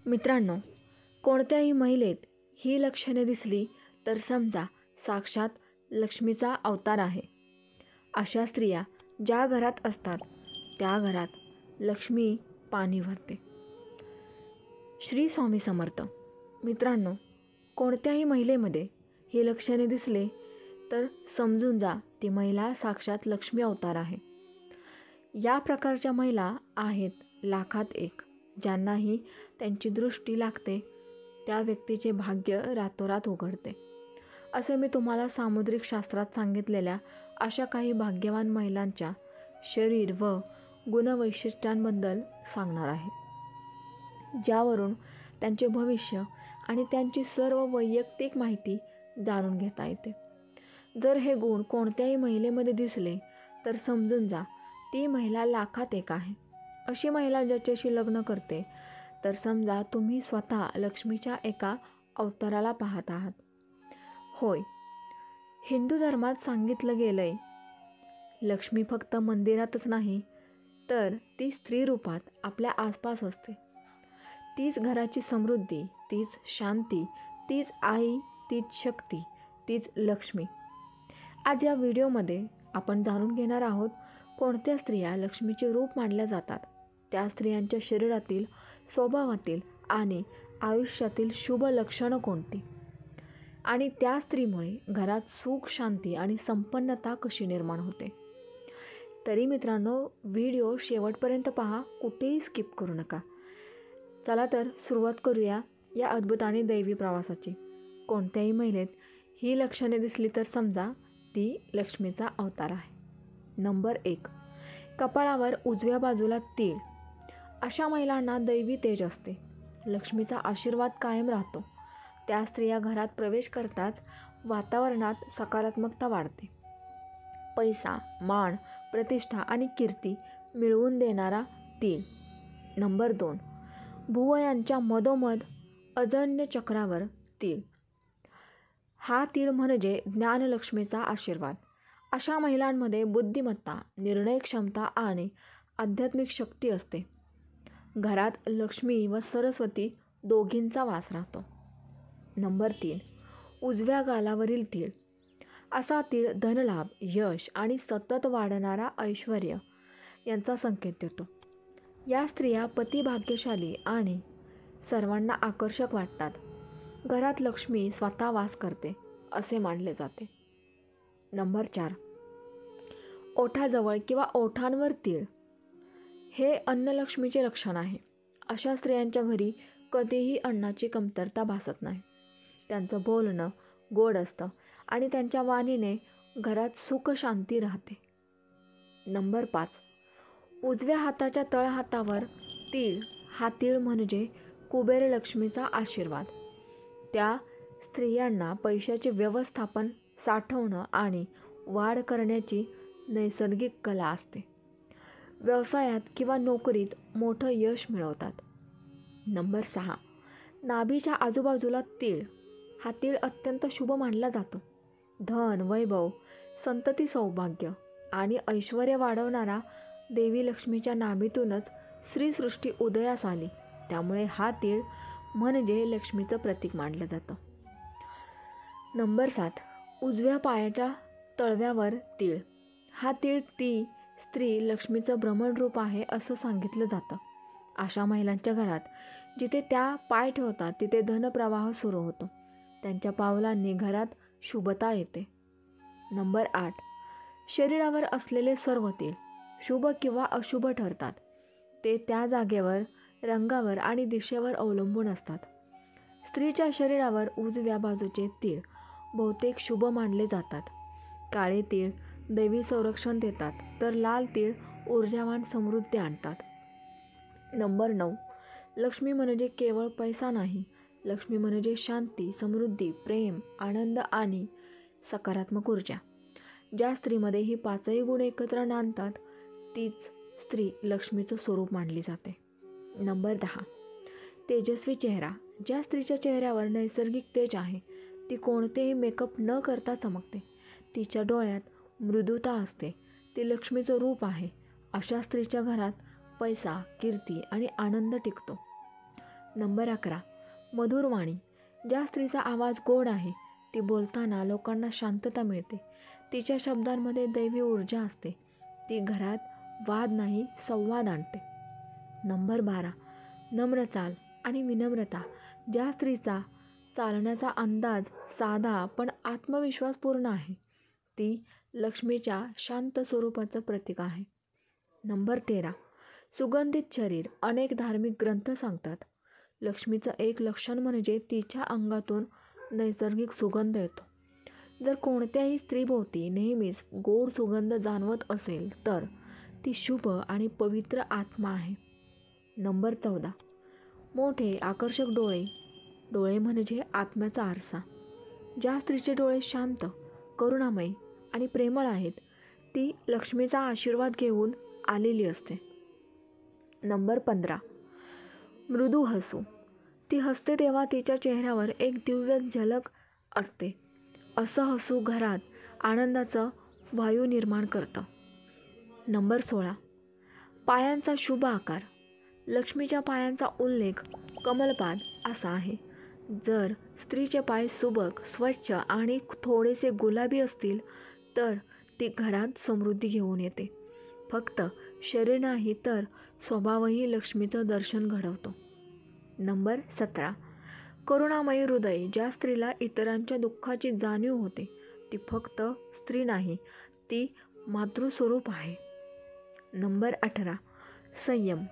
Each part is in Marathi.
मित्रांनो, कोणत्याही महिलेत ही लक्षणे दिसली तर समजा साक्षात लक्ष्मीचा अवतार आहे. अशा स्त्रिया ज्या घरात असतात त्या घरात लक्ष्मी पाणी भरते. श्री स्वामी समर्थ. मित्रांनो, कोणत्याही महिलेमध्ये ही लक्षणे दिसले तर समजून जा ती महिला साक्षात लक्ष्मी अवतार आहे. या प्रकारच्या महिला आहेत लाखात एक. ज्यांनाही त्यांची दृष्टी लागते त्या व्यक्तीचे भाग्य रातोरात उघडते. असे मी तुम्हाला सामुद्रिक शास्त्रात सांगितलेल्या अशा काही भाग्यवान महिलांच्या शरीर व गुणवैशिष्ट्यांबद्दल सांगणार आहे, ज्यावरून त्यांचे भविष्य आणि त्यांची सर्व वैयक्तिक माहिती जाणून घेता येते. जर हे गुण कोणत्याही महिलेमध्ये दिसले तर समजून जा ती महिला लाखात एक आहे. अशी महिला ज्याच्याशी लग्न करते तर समजा तुम्ही स्वतः लक्ष्मीच्या एका अवताराला पाहत आहात. होय, हिंदू धर्मात सांगितलं गेलंय, लक्ष्मी फक्त मंदिरातच नाही तर ती स्त्री रूपात आपल्या आसपास असते. तीच घराची समृद्धी, तीच शांती, तीच आई, तीच शक्ती, तीच लक्ष्मी. आज या व्हिडिओमध्ये आपण जाणून घेणार आहोत कोणत्या स्त्रिया लक्ष्मीचे रूप मानल्या जातात, त्या स्त्रियांच्या शरीरातील, स्वभावातील आणि आयुष्यातील शुभ लक्षणं कोणती, आणि त्या स्त्रीमुळे घरात सुख, शांती आणि संपन्नता कशी निर्माण होते. तरी मित्रांनो, व्हिडिओ शेवटपर्यंत पहा, कुठेही स्किप करू नका. चला तर सुरुवात करूया या अद्भुत आणि दैवी प्रवासाची. कोणत्याही महिलेत ही लक्षणे दिसली तर समजा ती लक्ष्मीचा अवतार आहे. नंबर 1. कपाळावर उजव्या बाजूला तीळ. अशा महिलांना दैवी तेज असते. लक्ष्मीचा आशीर्वाद कायम राहतो. त्या स्त्रिया घरात प्रवेश करताच वातावरणात सकारात्मकता वाढते. पैसा, मान, प्रतिष्ठा आणि कीर्ती मिळवून देणारा तीळ. नंबर 2. भुवयांच्या मधोमध अजन्य चक्रावर तीळ. हा तीळ म्हणजे ज्ञानलक्ष्मीचा आशीर्वाद. अशा महिलांमध्ये बुद्धिमत्ता, निर्णय क्षमता आणि आध्यात्मिक शक्ती असते. घरात लक्ष्मी व सरस्वती दोघींचा वास राहतो. नंबर 3. उजव्या गालावरील तीळ. असा तीळ धनलाभ, यश आणि सतत वाढणारा ऐश्वर यांचा संकेत देतो. या स्त्रिया पतिभाग्यशाली आणि सर्वांना आकर्षक वाटतात. घरात लक्ष्मी स्वतः वास करते असे मानले जाते. नंबर 4. ओठाजवळ किंवा ओठांवर तीळ. हे अन्नलक्ष्मीचे लक्षण आहे. अशा स्त्रियांच्या घरी कधीही अन्नाची कमतरता भासत नाही. त्यांचं बोलणं गोड असतं आणि त्यांच्या वाणीने घरात सुख शांती राहते. नंबर 5. उजव्या हाताच्या तळहातावर तीळ. हा तीळ म्हणजे कुबेर लक्ष्मीचा आशीर्वाद. त्या स्त्रियांना पैशाचे व्यवस्थापन, साठवणं आणि वाढ करण्याची नैसर्गिक कला असते. व्यवसायात किंवा नोकरीत मोठं यश मिळवतात. नंबर 6. नाभीच्या आजूबाजूला तीळ. हा तीळ अत्यंत शुभ मानला जातो. धन, वैभव, संतती, सौभाग्य आणि ऐश्वर्य वाढवणारा देवी लक्ष्मीच्या नाभीतूनच श्रीसृष्टी उदयास आली. त्यामुळे हा तीळ म्हणजे लक्ष्मीचं प्रतीक मानलं जातं. नंबर 7. उजव्या पायाच्या तळव्यावर तीळ. हा तीळ ती स्त्री लक्ष्मीचं भ्रमणरूप आहे असं सांगितलं जातं. अशा महिलांच्या घरात जिथे त्या पाय ठेवतात तिथे धनप्रवाह सुरू होतो. त्यांच्या पावलांनी घरात शुभता येते. नंबर 8. शरीरावर असलेले सर्व तीळ शुभ किंवा अशुभ ठरतात. ते त्या जागेवर, रंगावर आणि दिशेवर अवलंबून असतात. स्त्रीच्या शरीरावर उजव्या बाजूचे तीळ बहुतेक शुभ मानले जातात. काळे तीळ दैवी संरक्षण देतात तर लाल तीळ ऊर्जावान समृद्धी आणतात. नंबर 9. लक्ष्मी म्हणजे केवळ पैसा नाही. लक्ष्मी म्हणजे शांती, समृद्धी, प्रेम, आनंद आणि सकारात्मक ऊर्जा. ज्या स्त्रीमध्ये ही पाचही गुण एकत्र नांदतात तीच स्त्री लक्ष्मीचं स्वरूप मानली जाते. नंबर 10. तेजस्वी चेहरा. ज्या स्त्रीच्या चेहऱ्यावर नैसर्गिक तेज आहे ती कोणतेही मेकअप न करता चमकते. तिच्या डोळ्यात मृदुता असते. ती लक्ष्मीचं रूप आहे. अशा स्त्रीच्या घरात पैसा, कीर्ती आणि आनंद टिकतो. नंबर 11, मधुर वाणी. ज्या स्त्रीचा आवाज गोड आहे, ती बोलताना लोकांना शांतता मिळते. तिच्या शब्दांमध्ये दैवी ऊर्जा असते. ती घरात वाद नाही, संवाद आणते. नंबर 12, नम्र चाल आणि विनम्रता. ज्या स्त्रीचा चालण्याचा अंदाज साधा पण आत्मविश्वासपूर्ण आहे, ती लक्ष्मीच्या शांत स्वरूपाचं प्रतीक आहे. नंबर 13, सुगंधित शरीर. अनेक धार्मिक ग्रंथ सांगतात, लक्ष्मीचं एक लक्षण म्हणजे तिच्या अंगातून नैसर्गिक सुगंध येतो. जर कोणत्याही स्त्रीभोवती नेहमीच गोड सुगंध जाणवत असेल तर ती शुभ आणि पवित्र आत्मा आहे. नंबर 14, मोठे आकर्षक डोळे. डोळे म्हणजे आत्म्याचा आरसा. ज्या स्त्रीचे डोळे शांत, करुणामयी आणि प्रेमळ आहेत, ती लक्ष्मीचा आशीर्वाद घेऊन आलेली असते. नंबर 15, मृदू हसू. ती हसते तेव्हा तिच्या चेहऱ्यावर एक दिव्य झलक असते. असं हसू घरात आनंदाचं वायू निर्माण करतं. नंबर 16, पायांचा शुभ आकार. लक्ष्मीच्या पायांचा उल्लेख कमलपाद असा आहे. जर स्त्रीचे पाय सुबक, स्वच्छ आणि थोडेसे गुलाबी असतील तर ती घरात समृद्धी घेऊन येते. फक्त शरीर नाही तर स्वभावही लक्ष्मीचं दर्शन घडवतो. नंबर 17, करुणामयी हृदय. ज्या स्त्रीला इतरांच्या दुःखाची जाणीव होते, ती फक्त स्त्री नाही, ती मातृस्वरूप आहे. नंबर 18, संयम.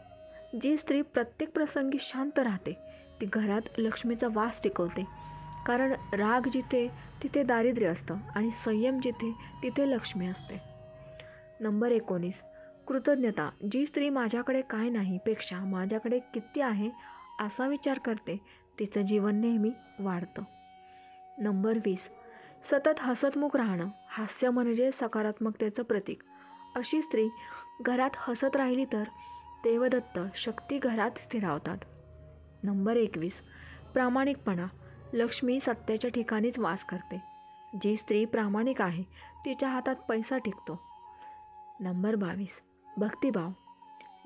जी स्त्री प्रत्येक प्रसंगी शांत राहते, ती घरात लक्ष्मीचा वास टिकवते. कारण राग जिथे तिथे दारिद्र्य असतं आणि संयम जिथे तिथे लक्ष्मी असते. नंबर 19, कृतज्ञता. जी स्त्री माझ्याकडे काय नाही पेक्षा माझ्याकडे किती आहे असा विचार करते, तिचं जीवन नेहमी वाढतं. नंबर 20, सतत हसतमुख राहणं. हास्य म्हणजे सकारात्मकतेचं प्रतीक. अशी स्त्री घरात हसत राहिली तर देवदत्त शक्ती घरात स्थिरावतात. नंबर 21, प्रामाणिकपणा. लक्ष्मी सत्याच्या ठिकाणीच वास करते. जी स्त्री प्रामाणिक आहे, तिच्या हातात पैसा टिकतो. नंबर 22, भक्तिभाव.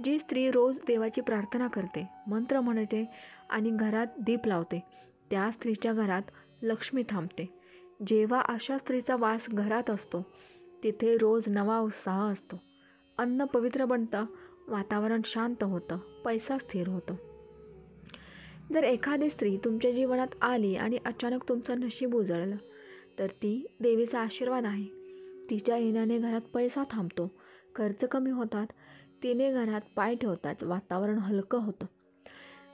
जी स्त्री रोज देवाची प्रार्थना करते, मंत्र म्हणते आणि घरात दीप लावते, त्या स्त्रीच्या घरात लक्ष्मी थांबते. जेव्हा अशा स्त्रीचा वास घरात असतो, तिथे रोज नवा उत्साह असतो. अन्न पवित्र बनतं, वातावरण शांत होतं, पैसा स्थिर होतो. जर एखादी स्त्री तुमच्या जीवनात आली आणि अचानक तुमचं नशीब उजळलं, तर ती देवीचा आशीर्वाद आहे. तिच्या येण्याने घरात पैसा थांबतो, खर्च कमी होतात, तिने घरात पाय ठेवताच वातावरण हलकं होतं,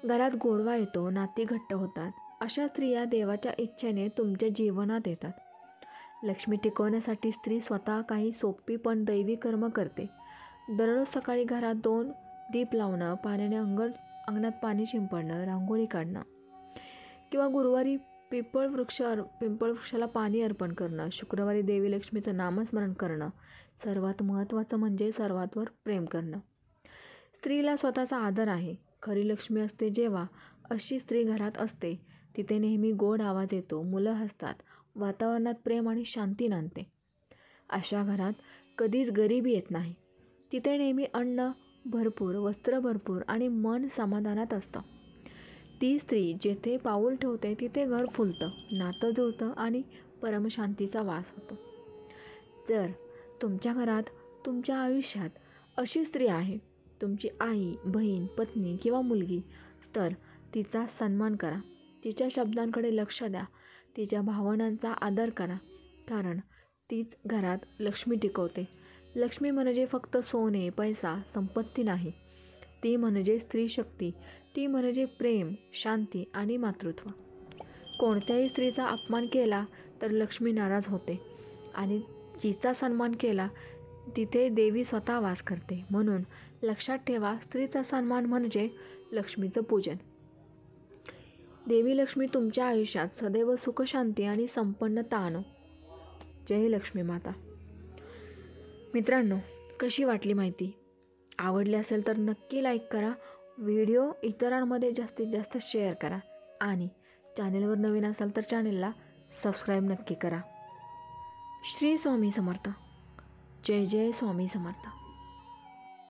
घरात गोडवा येतो, नाती घट्ट होतात. अशा स्त्रिया देवाच्या इच्छेने तुमच्या जीवनात येतात. लक्ष्मी टिकवण्यासाठी स्त्री स्वतः काही सोपी पण दैवी कर्म करते. दररोज सकाळी घरात 2 दीप लावणं, पाण्याने अंगणात पाणी शिंपडणं, रांगोळी काढणं किंवा गुरुवारी पिंपळ वृक्षाला पाणी अर्पण करणं, शुक्रवारी देवी लक्ष्मीचं नामस्मरण करणं, सर्वात महत्त्वाचं म्हणजे सर्वांवर प्रेम करणं. स्त्रीला स्वतःचा आदर आहे. खरी लक्ष्मी असते जेव्हा अशी स्त्री घरात असते, तिथे नेहमी गोड आवाज येतो, मुलं हसतात, वातावरणात प्रेम आणि शांती नांदते. अशा घरात कधीच गरिबी येत नाही. तिथे नेहमी अन्न भरपूर, वस्त्र भरपूर आणि मन समाधानात असतं. ती स्त्री जेथे पाऊल ठेवते तिथे घर फुलतं, नातं जुळतं आणि परमशांतीचा वास होतो. जर तुमच्या घरात, तुमच्या आयुष्यात अशी स्त्री आहे, तुमची आई, बहीण, पत्नी किंवा मुलगी, तर तिचा सन्मान करा. तिच्या शब्दांकडे लक्ष द्या. तिच्या भावनांचा आदर करा. कारण तीच घरात लक्ष्मी टिकवते. लक्ष्मी म्हणजे फक्त सोने, पैसा, संपत्ती नाही. ती म्हणजे स्त्री शक्ती. ती म्हणजे प्रेम, शांती आणि मातृत्व. कोणत्याही स्त्रीचा अपमान केला तर लक्ष्मी नाराज होते आणि जिचा सन्मान केला तिथे देवी स्वतः वास करते. म्हणून लक्षात ठेवा, स्त्रीचा सन्मान म्हणजे लक्ष्मीचं पूजन. देवी लक्ष्मी तुमच्या आयुष्यात सदैव सुख, शांती आणि संपन्नता आणो. जय लक्ष्मी माता. मित्रांनो, कशी वाटली माहिती? आवडली असेल तर नक्की लाईक करा. व्हिडिओ इतरांमध्ये जास्तीत जास्त शेअर करा आणि चॅनेलवर नवीन असाल तर चॅनेलला सबस्क्राईब नक्की करा. श्री स्वामी समर्थ. जय जय स्वामी समर्थ.